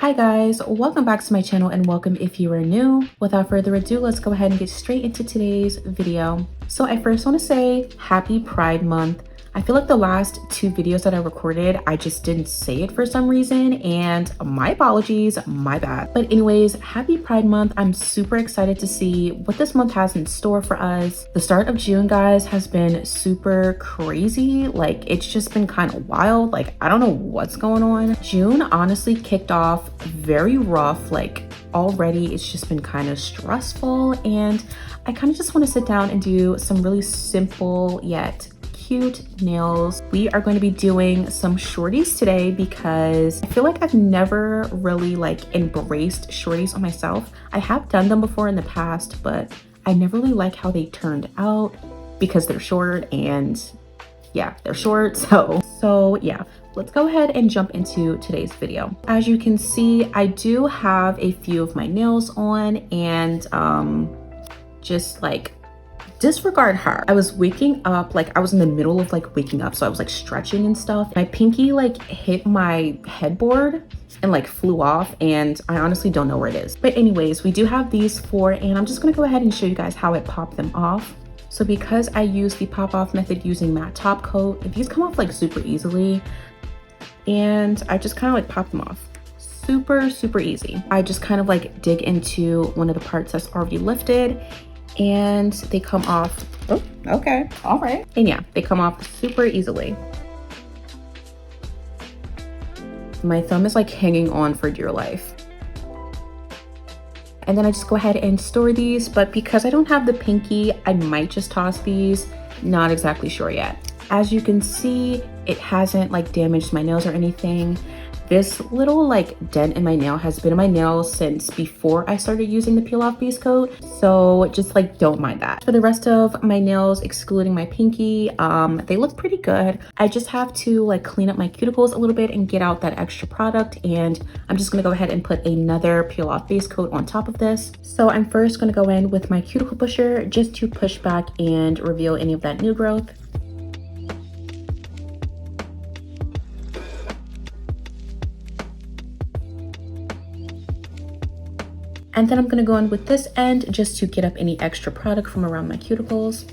Hi guys, welcome back to my channel and welcome if you are new. Without further ado, let's go ahead and get straight into today's video. So I first want to say happy Pride Month. I feel like the last two videos that I recorded, I just didn't say it for some reason, and my apologies, my bad. But anyways, happy Pride Month. I'm super excited to see what this month has in store for us. The start of June, guys, has been super crazy. Like, it's just been kind of wild. Like, I don't know what's going on. June honestly kicked off very rough. Like, already it's just been kind of stressful, and I kind of just want to sit down and do some really simple yet cute nails. We are going to be doing some shorties today because I feel like I've never really embraced shorties on myself. I have done them before in the past, but I never really like how they turned out because they're short, and yeah, they're short. So yeah, let's go ahead and jump into today's video. As you can see, I do have a few of my nails on, and just like disregard her. I was waking up, I was in the middle of waking up, so I was stretching and stuff. My pinky hit my headboard and flew off, and I honestly don't know where it is. But anyways, we do have these four, and I'm just gonna go ahead and show you guys how I pop them off. So because I use the pop off method using matte top coat, these come off super easily, and I just kind of pop them off. Super easy. I just kind of dig into one of the parts that's already lifted, and they come off. Oh, okay, all right. And yeah, they come off super easily. My thumb is hanging on for dear life. And then I just go ahead and store these, but because I don't have the pinky, I might just toss these. Not exactly sure yet. As you can see, it hasn't damaged my nails or anything. This little dent in my nail has been in my nail since before I started using the peel off base coat, so just don't mind that. For the rest of my nails, excluding my pinky, they look pretty good. I just have to clean up my cuticles a little bit and get out that extra product, and I'm just gonna go ahead and put another peel off base coat on top of this. So I'm first gonna go in with my cuticle pusher just to push back and reveal any of that new growth. And then I'm gonna go in with this end just to get up any extra product from around my cuticles.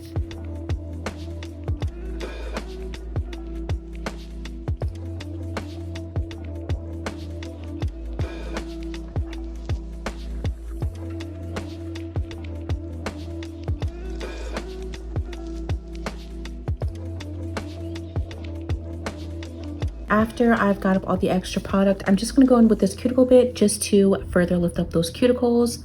After I've got up all the extra product, I'm just gonna go in with this cuticle bit just to further lift up those cuticles.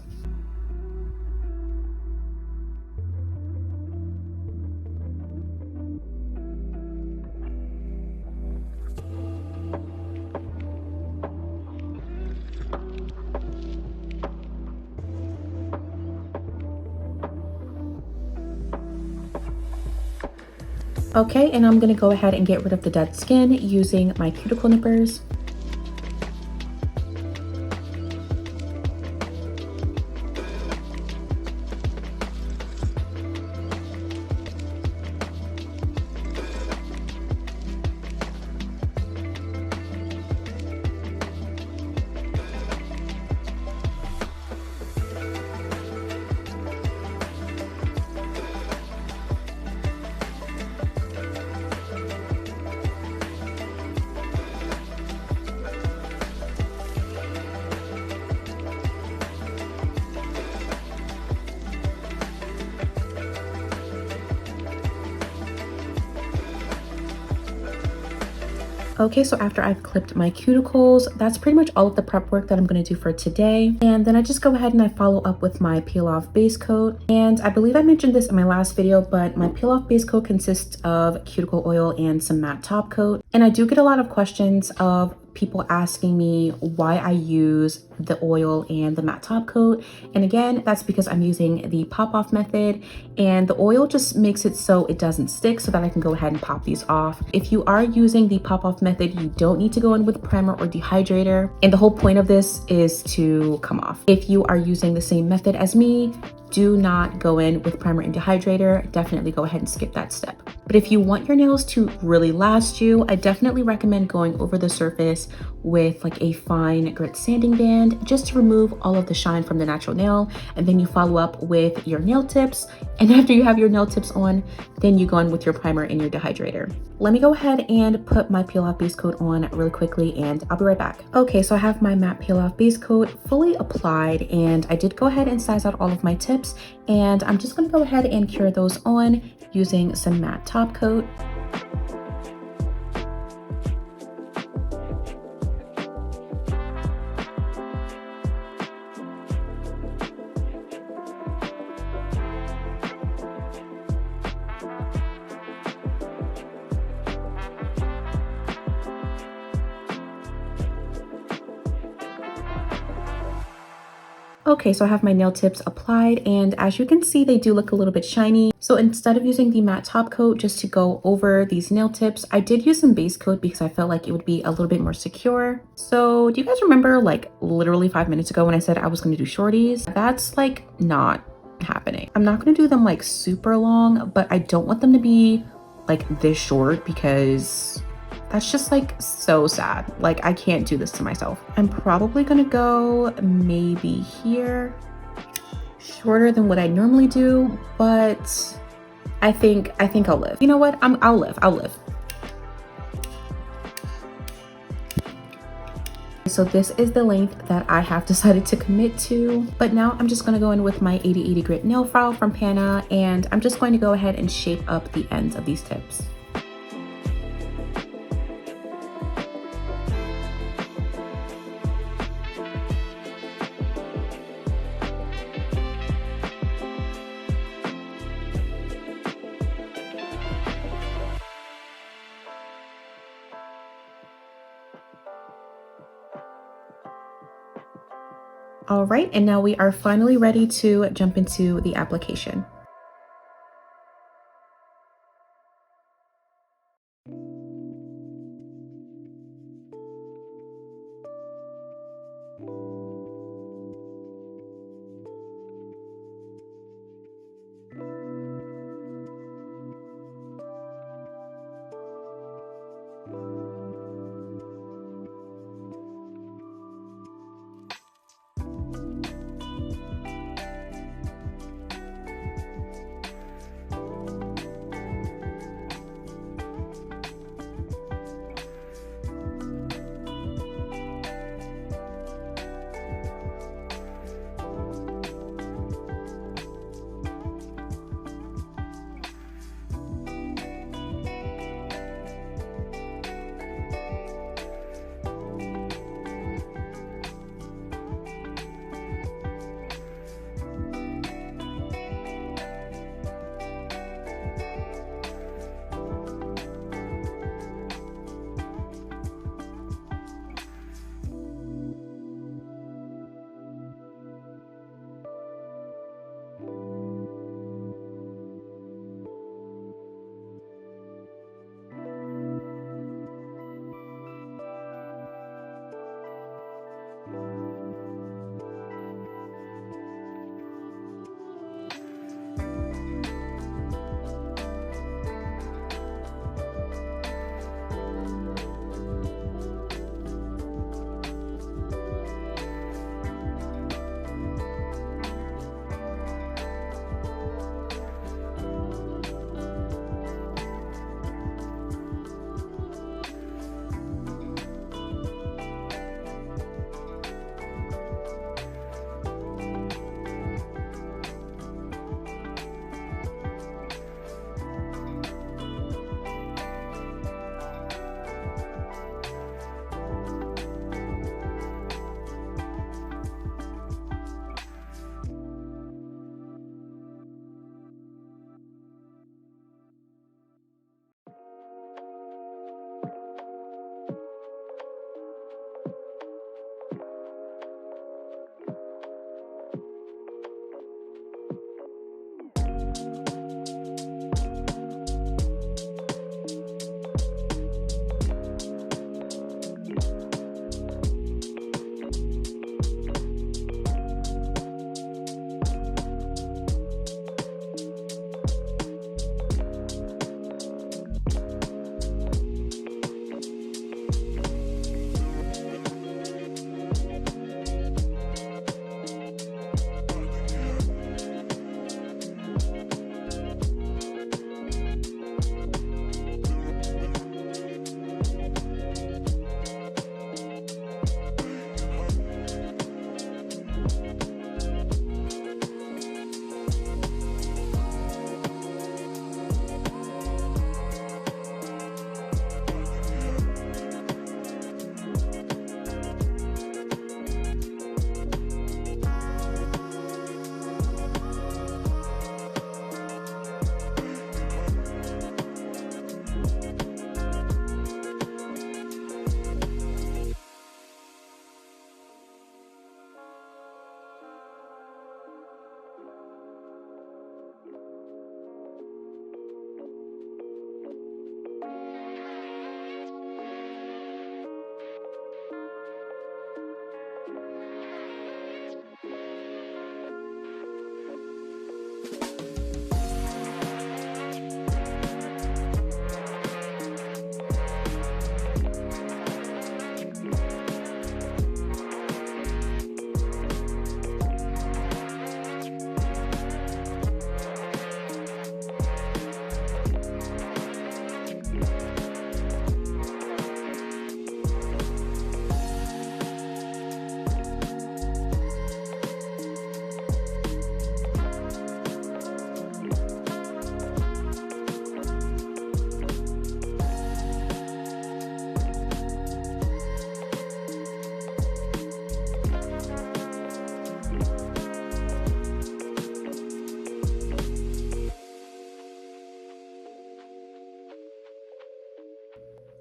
Okay, and I'm gonna go ahead and get rid of the dead skin using my cuticle nippers. Okay, so after I've clipped my cuticles, that's pretty much all of the prep work that I'm going to do for today. And then I just go ahead and I follow up with my peel off base coat. And I believe I mentioned this in my last video, but my peel off base coat consists of cuticle oil and some matte top coat. And I do get a lot of questions of people asking me why I use the oil and the matte top coat. And again, that's because I'm using the pop off method, and the oil just makes it so it doesn't stick so that I can go ahead and pop these off. If you are using the pop off method, you don't need to go in with primer or dehydrator. And the whole point of this is to come off. If you are using the same method as me, do not go in with primer and dehydrator. Definitely go ahead and skip that step. But if you want your nails to really last you, I definitely recommend going over the surface with like a fine grit sanding band just to remove all of the shine from the natural nail. And then you follow up with your nail tips. And after you have your nail tips on, then you go in with your primer and your dehydrator. Let me go ahead and put my peel off base coat on really quickly and I'll be right back. Okay, so I have my matte peel off base coat fully applied and I did go ahead and size out all of my tips, and I'm just gonna go ahead and cure those on using some matte top coat. Okay, so I have my nail tips applied, and as you can see, they do look a little bit shiny. So instead of using the matte top coat just to go over these nail tips, I did use some base coat because I felt like it would be a little bit more secure. So do you guys remember like literally 5 minutes ago when I said I was gonna do shorties? That's like not happening. I'm not gonna do them like super long, but I don't want them to be like this short because that's just like so sad. Like I can't do this to myself. I'm probably gonna go maybe here, shorter than what I normally do, but I think I'll live. You know what? I'll live. So this is the length that I have decided to commit to, but now I'm just gonna go in with my 80/80 grit nail file from Pana, and I'm just going to go ahead and shape up the ends of these tips. All right, and now we are finally ready to jump into the application.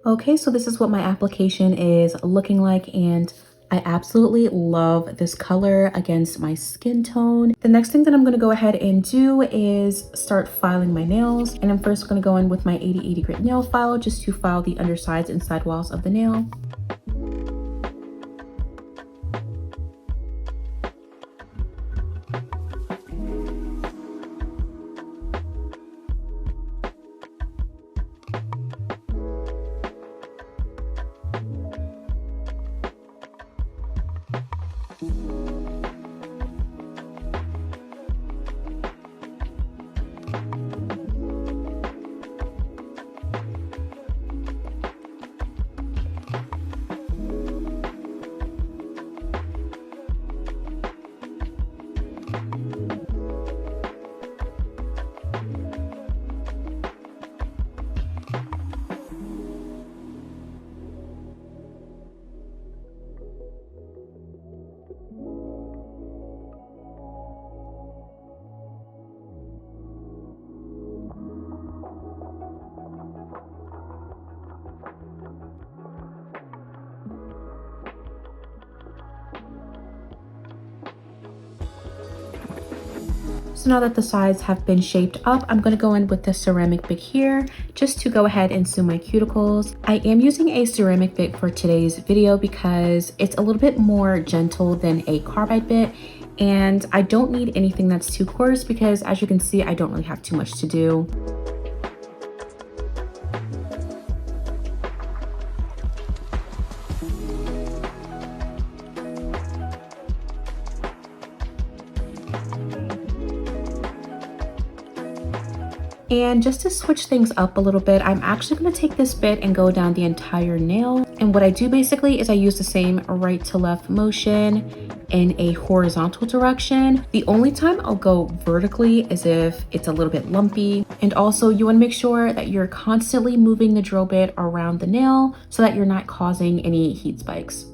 Okay, so this is what my application is looking like, and I absolutely love this color against my skin tone. The next thing that I'm gonna go ahead and do is start filing my nails. And I'm first gonna go in with my 80/80 grit nail file just to file the undersides and sidewalls of the nail. So now that the sides have been shaped up, I'm gonna go in with the ceramic bit here just to go ahead and sew my cuticles. I am using a ceramic bit for today's video because it's a little bit more gentle than a carbide bit, and I don't need anything that's too coarse because, as you can see, I don't really have too much to do. And just to switch things up a little bit, I'm actually going to take this bit and go down the entire nail. And what I do basically is I use the same right to left motion in a horizontal direction. The only time I'll go vertically is if it's a little bit lumpy. And also you want to make sure that you're constantly moving the drill bit around the nail so that you're not causing any heat spikes.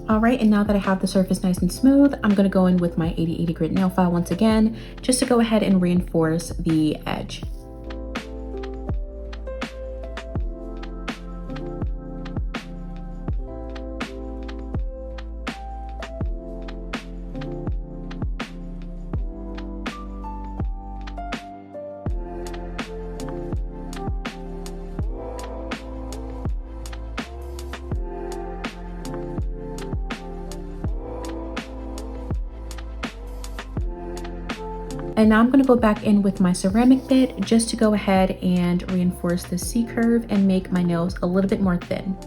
All right, and now that I have the surface nice and smooth, I'm gonna go in with my 80/80 grit nail file once again, just to go ahead and reinforce the edge. And now I'm going to go back in with my ceramic bit just to go ahead and reinforce the C curve and make my nails a little bit more thin.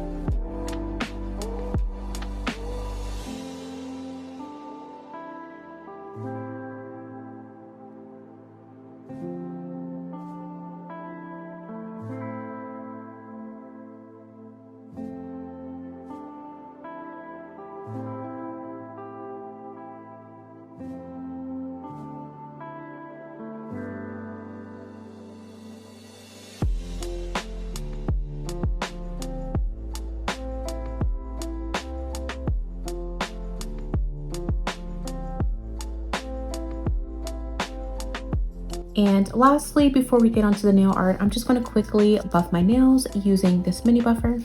And lastly, before we get onto the nail art, I'm just going to quickly buff my nails using this mini buffer.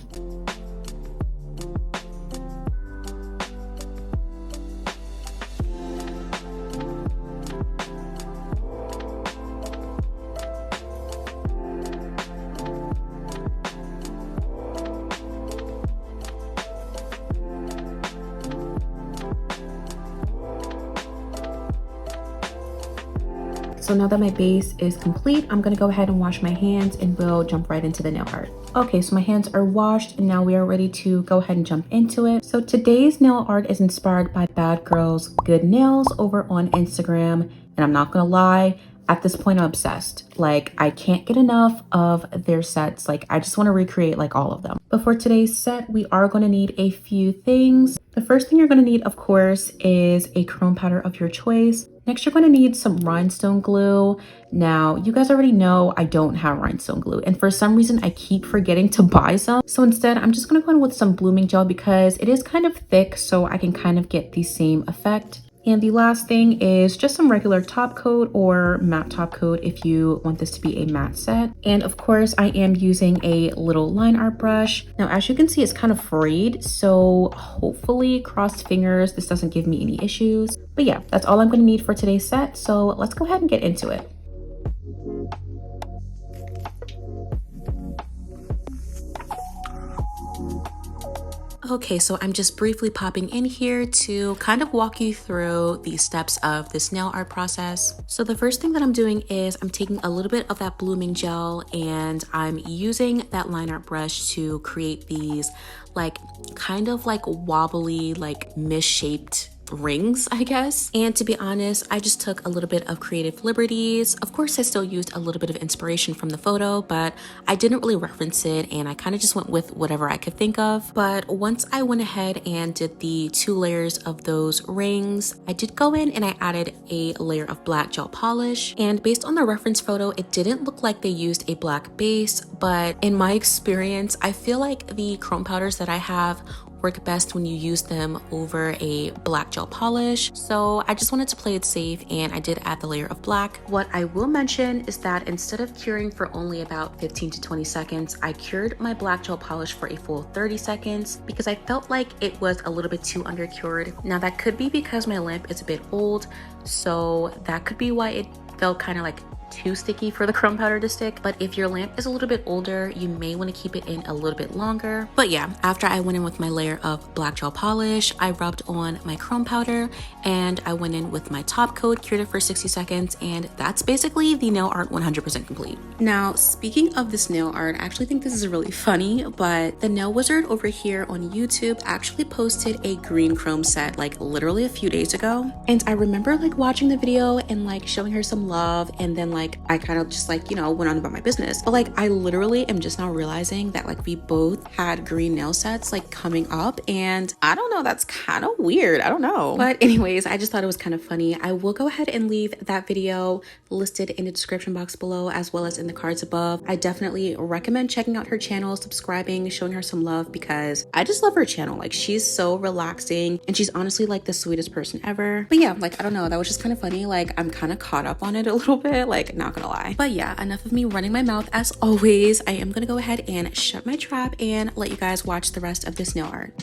So now that my base is complete, I'm gonna go ahead and wash my hands and we'll jump right into the nail art. Okay, so my hands are washed and now we are ready to go ahead and jump into it. So today's nail art is inspired by Bad Girls Good Nails over on Instagram. And I'm not gonna lie, at this point I'm obsessed. Like, I can't get enough of their sets. Like, I just wanna recreate like all of them. But for today's set, we are gonna need a few things. The first thing you're gonna need, of course, is a chrome powder of your choice. Next, you're going to need some rhinestone glue. Now, you guys already know I don't have rhinestone glue, and for some reason, I keep forgetting to buy some. So instead, I'm just going to go in with some blooming gel because it is kind of thick, so I can kind of get the same effect. And the last thing is just some regular top coat or matte top coat if you want this to be a matte set. And of course, I am using a little line art brush. Now, as you can see, it's kind of frayed, so hopefully, crossed fingers, this doesn't give me any issues. But yeah, that's all I'm going to need for today's set, so let's go ahead and get into it. Okay, so I'm just briefly popping in here to kind of walk you through the steps of this nail art process. So the first thing that I'm doing is I'm taking a little bit of that blooming gel and I'm using that line art brush to create these like kind of like wobbly, like misshaped rings, I guess. And to be honest, I just took a little bit of creative liberties. Of course, I still used a little bit of inspiration from the photo, but I didn't really reference it and I kind of just went with whatever I could think of. But once I went ahead and did the 2 layers of those rings, I did go in and I added a layer of black gel polish. And based on the reference photo, it didn't look like they used a black base, but in my experience, I feel like the chrome powders that I have work best when you use them over a black gel polish. So I just wanted to play it safe and I did add the layer of black. What I will mention is that instead of curing for only about 15 to 20 seconds, I cured my black gel polish for a full 30 seconds because I felt like it was a little bit too undercured. Now that could be because my lamp is a bit old, so that could be why it felt kind of like too sticky for the chrome powder to stick. But if your lamp is a little bit older, you may want to keep it in a little bit longer. But yeah, after I went in with my layer of black gel polish, I rubbed on my chrome powder and I went in with my top coat, cured it for 60 seconds, and that's basically the nail art 100% complete. Now, speaking of this nail art, I actually think this is really funny, but the Nail Wizard over here on YouTube actually posted a green chrome set like literally a few days ago. And I remember like watching the video and like showing her some love and then like like I kind of just like, you know, went on about my business. But like I literally am just now realizing that like we both had green nail sets like coming up, and I don't know, that's kind of weird. I don't know. But anyways, I just thought it was kind of funny. I will go ahead and leave that video listed in the description box below as well as in the cards above. I definitely recommend checking out her channel, subscribing, showing her some love, because I just love her channel. Like she's so relaxing and she's honestly like the sweetest person ever. But yeah, like I don't know, that was just kind of funny. Like I'm kind of caught up on it a little bit, like not gonna lie. But yeah, enough of me running my mouth. As always, I am gonna go ahead and shut my trap and let you guys watch the rest of this nail art.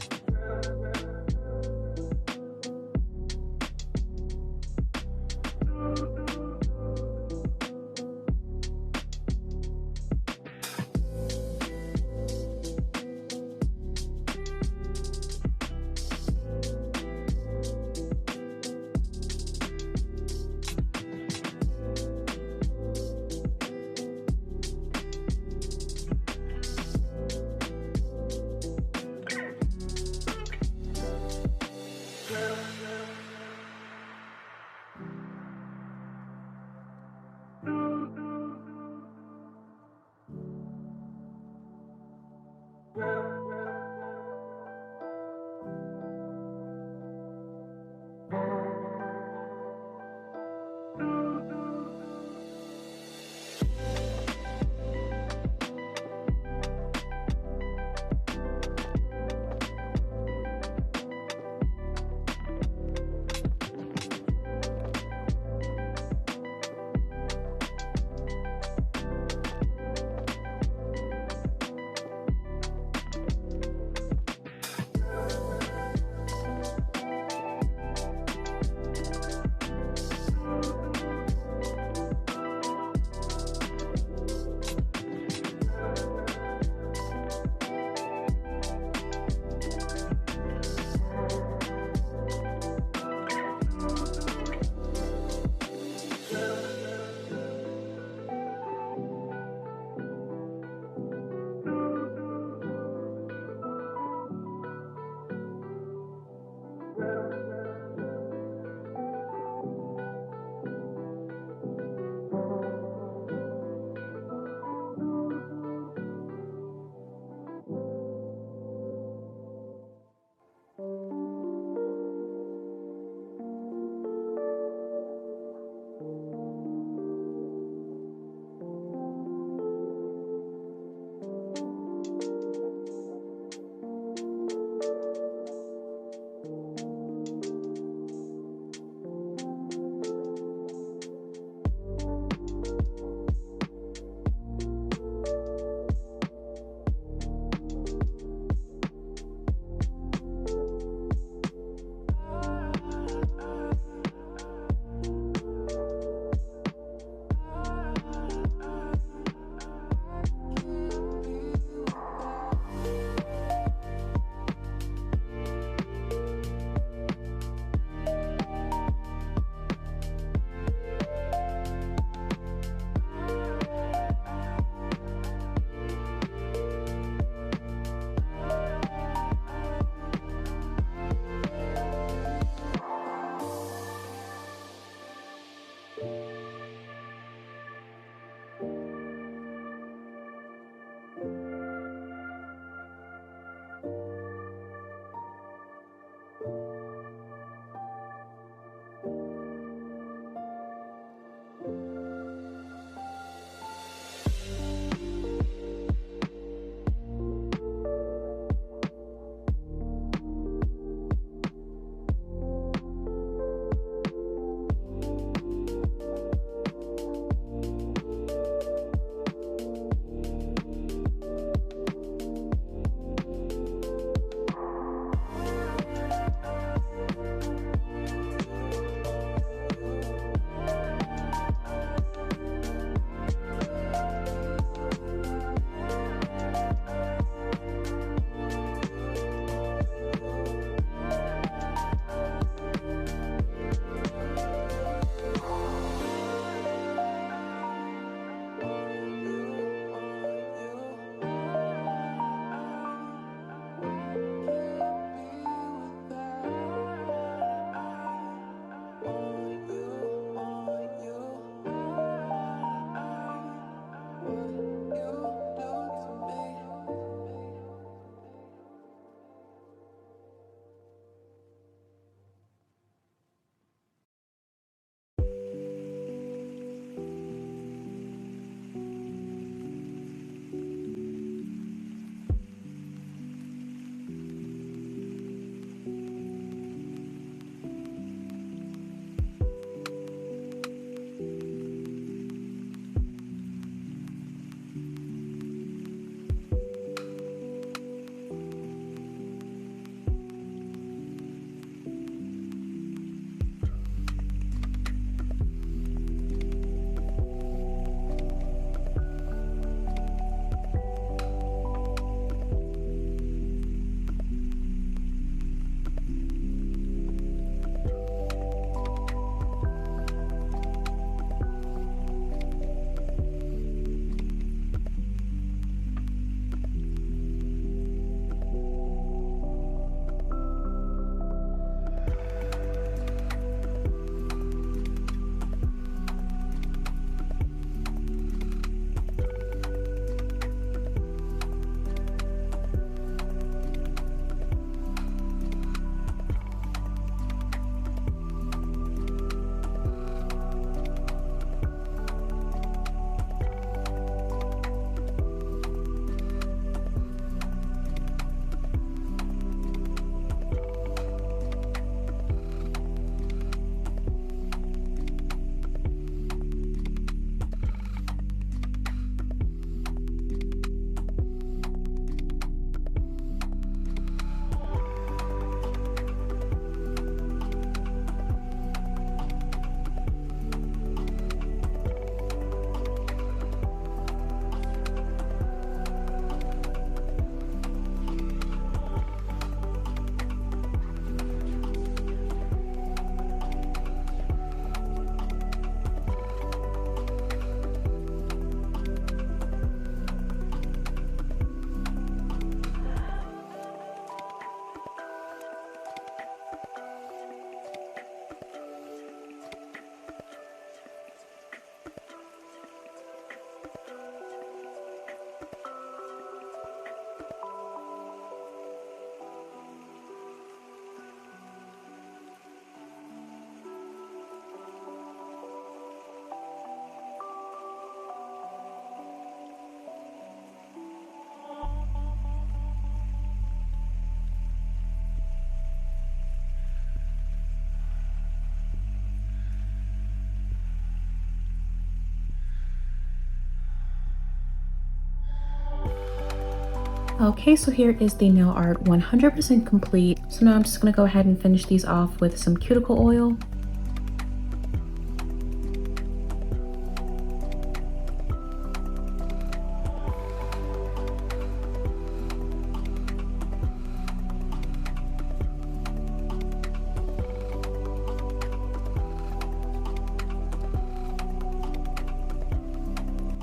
Okay, so here is the nail art 100% complete. So now I'm just gonna go ahead and finish these off with some cuticle oil.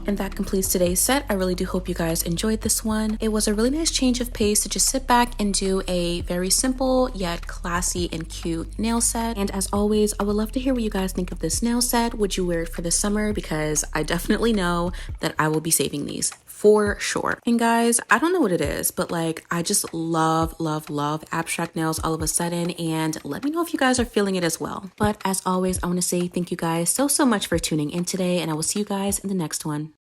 And that completes today's set. I really do hope you guys enjoyed this one. It was a really nice change of pace to just sit back and do a very simple yet classy and cute nail set. And as always, I would love to hear what you guys think of this nail set. Would you wear it for the summer? Because I definitely know that I will be saving these for sure. And guys, I don't know what it is, but like I just love abstract nails all of a sudden, and let me know if you guys are feeling it as well. But as always, I want to say thank you guys so much for tuning in today, and I will see you guys in the next one.